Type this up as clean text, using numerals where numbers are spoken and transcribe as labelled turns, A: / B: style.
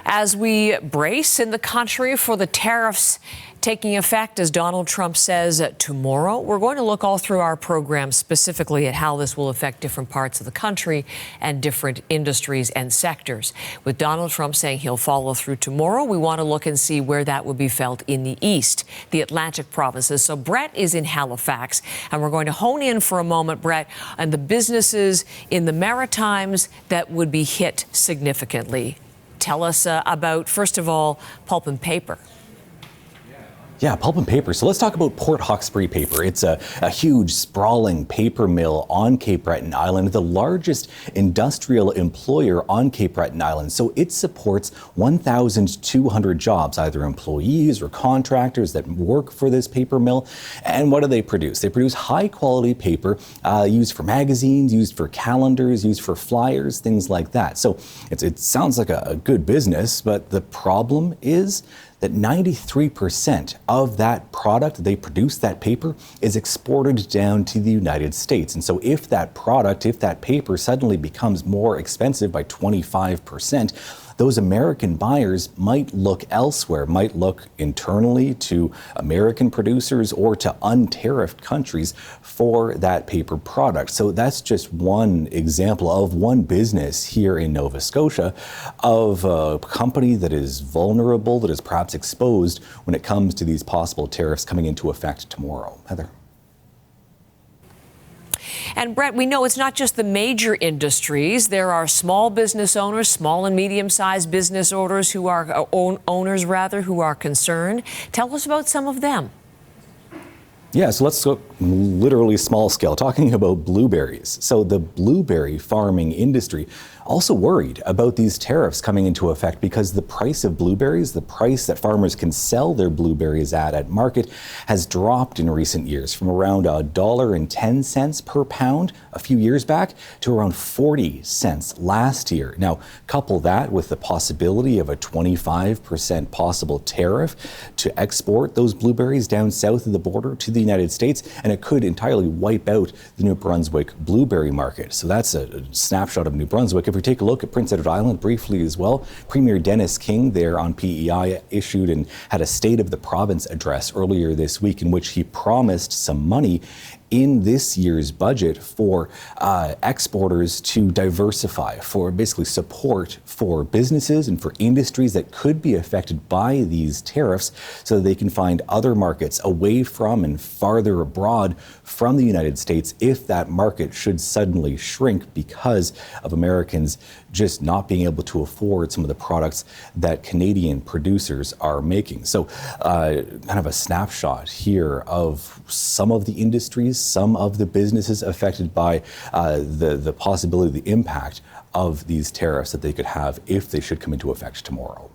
A: As we brace in the country for the tariffs taking effect, as Donald Trump says tomorrow, we're going to look all through our program specifically at how this will affect different parts of the country and different industries and sectors. With Donald Trump saying he'll follow through tomorrow, we want to look and see where that will be felt in the East, the Atlantic provinces. So Brett is in Halifax, and we're going to hone in for a moment, Brett, on the businesses in the Maritimes that would be hit significantly. Tell us about, first of all, pulp and paper.
B: Yeah, pulp and paper. So let's talk about Port Hawkesbury Paper. It's a huge, sprawling paper mill on Cape Breton Island, the largest industrial employer on Cape Breton Island. So it supports 1,200 jobs, either employees or contractors that work for this paper mill. And what do they produce? They produce high-quality paper used for magazines, used for calendars, used for flyers, things like that. So it sounds like a good business, but the problem is that 93% of that product they produce, that paper, is exported down to the United States. And so if that paper suddenly becomes more expensive by 25%, those American buyers might look elsewhere, might look internally to American producers or to untariffed countries for that paper product. So that's just one example of one business here in Nova Scotia of a company that is vulnerable, that is perhaps exposed when it comes to these possible tariffs coming into effect tomorrow. Heather.
A: And Brett, we know it's not just the major industries. There are small business owners, small and medium-sized business owners who are who are concerned. Tell us about some of them.
B: Yeah, so let's go literally small scale, talking about blueberries. So the blueberry farming industry also worried about these tariffs coming into effect because the price of blueberries, the price that farmers can sell their blueberries at market, has dropped in recent years from around $1.10 per pound a few years back to around 40 cents last year. Now, couple that with the possibility of a 25% possible tariff to export those blueberries down south of the border to the United States, and it could entirely wipe out the New Brunswick blueberry market. So that's a snapshot of New Brunswick. If we take a look at Prince Edward Island briefly as well, Premier Dennis King there on PEI issued and had a State of the Province address earlier this week in which he promised some money in this year's budget for exporters to diversify, for basically support for businesses and for industries that could be affected by these tariffs so that they can find other markets away from and farther abroad from the United States if that market should suddenly shrink because of Americans just not being able to afford some of the products that Canadian producers are making. So kind of a snapshot here of some of the industries, some of the businesses affected by the possibility, the impact of these tariffs that they could have if they should come into effect tomorrow.